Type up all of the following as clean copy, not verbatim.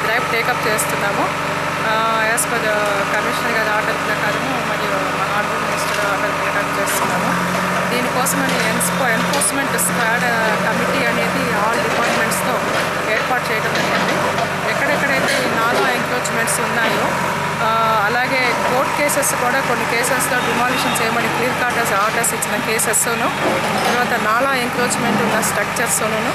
Drive take up చేస్తున్నాము. As per commissioner గారి order ప్రకారము మరియు మా ఆర్డర్ మినిస్టర్ ఆర్డర్ ప్రకారం చేస్తున్నాము. దీనికోసమని ఎన్ఫోర్స్మెంట్ స్క్వాడ్ కమిటీ అనేది ఆల్ డిపార్ట్మెంట్స్తో ఏర్పాటు చేయడం జరిగింది. ఎక్కడెక్కడైతే ఈ నాలా ఎంక్రోచ్మెంట్స్ ఉన్నాయో అలాగే కోర్ట్ కేసెస్ కూడా కొన్ని కేసెస్లో డిమాలిషన్ చేయమని క్లియర్ కట్ ఆర్డర్స్ ఇచ్చిన కేసెస్ను, తర్వాత నాలా ఎంక్రోచ్మెంట్ ఉన్న స్ట్రక్చర్స్ను,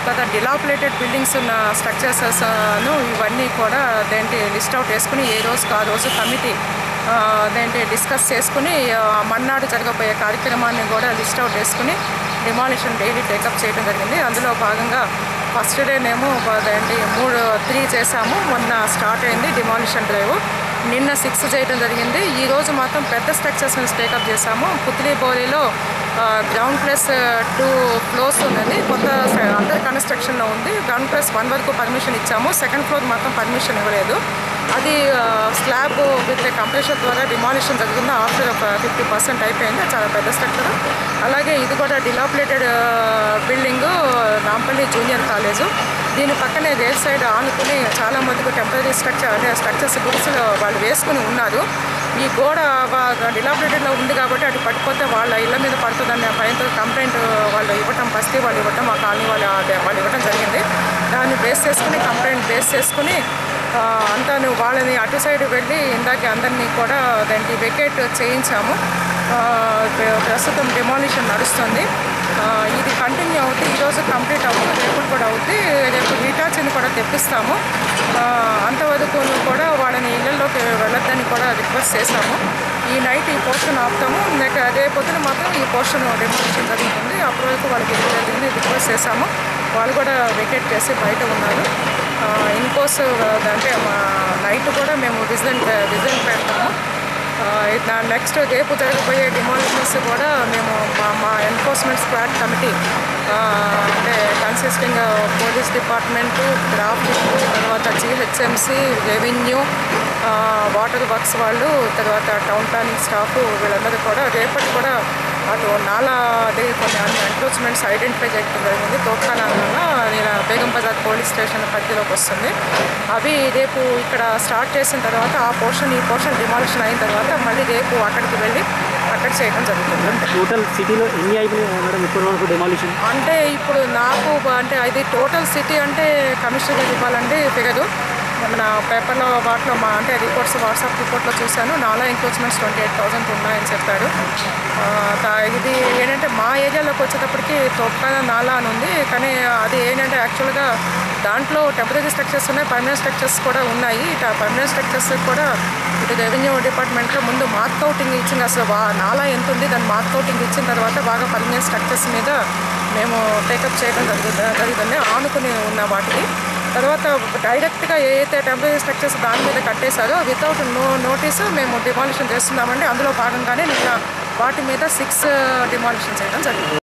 తర్వాత డిలాపిలేటెడ్ బిల్డింగ్స్ ఉన్న స్ట్రక్చర్స్ను ఇవన్నీ కూడా దేంటి లిస్ట్ అవుట్ చేసుకుని ఏ రోజుకి ఆ రోజు కమిటీ దేంటి డిస్కస్ చేసుకుని మన్నాడు జరగబోయే కార్యక్రమాన్ని కూడా లిస్ట్ అవుట్ చేసుకుని డిమాలిషన్ డైలీ టేకప్ చేయడం జరిగింది. అందులో భాగంగా ఫస్ట్ డేనేమో అదేంటి 3 చేసాము. మొన్న స్టార్ట్ అయింది డిమాలిషన్ డ్రైవ్. నిన్న 6 చేయడం జరిగింది. ఈరోజు మాత్రం పెద్ద స్ట్రక్చర్స్ని టేకప్ చేసాము. పుత్లిబోలిలో గ్రౌండ్ ప్లస్ 2 ఫ్లోర్స్ ఉన్నది, కొత్త అండర్ కన్స్ట్రక్షన్లో ఉంది. గ్రౌండ్ ప్లస్ 1 వరకు పర్మిషన్ ఇచ్చాము, సెకండ్ ఫ్లోర్ మాత్రం పర్మిషన్ ఇవ్వలేదు. అది స్లాబ్ విత్ కంప్రెషన్ ద్వారా డిమాలిషన్ జరుగుతుంది. ఆఫ్టర్ ఒక 50% అయిపోయింది. చాలా పెద్ద స్ట్రక్చర్. అలాగే ఇది కూడా డిలాపిలేటెడ్ బిల్డింగు, నాంపల్లి జూనియర్ కాలేజు. దీని పక్కనే రేట్ సైడ్ ఆనుకుని చాలా మందికి టెంపరీ స్ట్రక్చర్ అంటే స్ట్రక్చర్స్ గుడిసెలు వాళ్ళు వేసుకుని ఉన్నారు. ఈ గోడ డిలాపిలేటెడ్లో ఉంది కాబట్టి అటు పడిపోతే వాళ్ళ ఇళ్ళ మీద పడుతుందని భయంతో కంప్లైంట్ వాళ్ళు ఇవ్వటం, బస్తీ వాళ్ళు ఇవ్వటం, ఆ కాలనీ వాళ్ళు ఇవ్వటం జరిగింది. దాన్ని బేస్ చేసుకుని కంప్లైంట్ బేస్ చేసుకుని అంతా వాళ్ళని అటు సైడ్ వెళ్ళి ఇందాక అందరినీ కూడా దానికి వెకేట్ చేయించాము. ప్రస్తుతం డిమాలిషన్ నడుస్తుంది. ఇది కంటిన్యూ అవుతుంది. ఈరోజు కంప్లీట్ అవుతుంది, రేపు కూడా అవుతుంది. రేపు హిటాచిని కూడా తెప్పిస్తాము. అంతవరకు కూడా వాళ్ళని ఇళ్లలోకి వెళ్ళొద్దని కూడా రిక్వెస్ట్ చేశాము. ఈ నైట్ ఈ పోర్షన్ ఆపుతాము. రేపొద్దున మాత్రం ఈ పోర్షన్ డిమాలిషన్ జరుగుతుంది. అప్పటి వరకు వాళ్ళకి జరిగింది రిక్వెస్ట్ చేశాము. వాళ్ళు కూడా వెకేట్ చేసి బయట ఉన్నారు. ఇన్కోర్స్ అంటే మా నైట్ కూడా మేము విజిల్ పెడతాము. నెక్స్ట్ రేపు జరగబోయే డిమాలిషన్స్ కూడా మేము మా ఎన్ఫోర్స్మెంట్ స్క్వాడ్ కమిటీ అంటే కన్సిస్టింగ్ పోలీస్ డిపార్ట్మెంటు, ట్రాఫిక్, తర్వాత GHMC, రెవెన్యూ, వాటర్ వర్క్స్ వాళ్ళు, తర్వాత టౌన్ ప్లానింగ్ స్టాఫ్ వీళ్ళందరూ కూడా రేపటి కూడా అటు నాలా కొన్ని ఎంక్రోచ్మెంట్స్ ఐడెంటిఫై చేయడం జరిగింది. తోప్ఖానా నేను బేగం బజార్ పోలీస్ స్టేషన్ పరిధిలోకి వస్తుంది. అవి రేపు ఇక్కడ స్టార్ట్ చేసిన తర్వాత ఈ పోర్షన్ డిమాలిషన్ అయిన తర్వాత మళ్ళీ రేపు అక్కడికి వెళ్ళి అక్కడ చేయడం జరుగుతుంది. టోటల్ సిటీలో ఎన్ని అయిపోయినాయి మేడం ఇప్పుడు వరకు డిమాలిషన్? అంటే ఇప్పుడు నాకు అంటే అది టోటల్ సిటీ అంటే కమిషనర్ గారు ఇవ్వాలండి ఫిగరు. మన పేపర్లో వాటిలో అంటే రిపోర్ట్స్ వాట్సాప్ రిపోర్ట్లో చూశాను. నాలా ఎంక్రోచ్మెంట్స్ 28,000 ఉన్నాయని చెప్పారు. ఇది ఏంటంటే మా ఏరియాలోకి వచ్చేటప్పటికి తోప్ఖానా నాలా అని ఉంది. కానీ అది ఏంటంటే యాక్చువల్గా దాంట్లో టెంపరీ స్ట్రక్చర్స్ ఉన్నాయి, పర్మనెంట్ స్ట్రక్చర్స్ కూడా ఉన్నాయి. పర్మనెంట్ స్ట్రక్చర్స్ కూడా ఇటు రెవెన్యూ డిపార్ట్మెంట్లో ముందు మార్క్ అవుటింగ్ ఇచ్చింది. అసలు నాలా ఎంత ఉంది దాన్ని మార్క్ అవుటింగ్ ఇచ్చిన తర్వాత బాగా పర్మనెంట్ స్ట్రక్చర్స్ మీద మేము టేకప్ చేయడం జరుగుతుంది ఆనుకుని ఉన్న వాటికి. తర్వాత డైరెక్ట్గా ఏదైతే టెంపరీ స్ట్రక్చర్స్ దాని మీద కట్టేశారో వితౌట్ నోటీసు మేము డిమాలిషన్ చేస్తున్నామండి. అందులో భాగంగానే నిన్న వాటి మీద 6 డిమాలిషన్ చేయడం జరిగింది.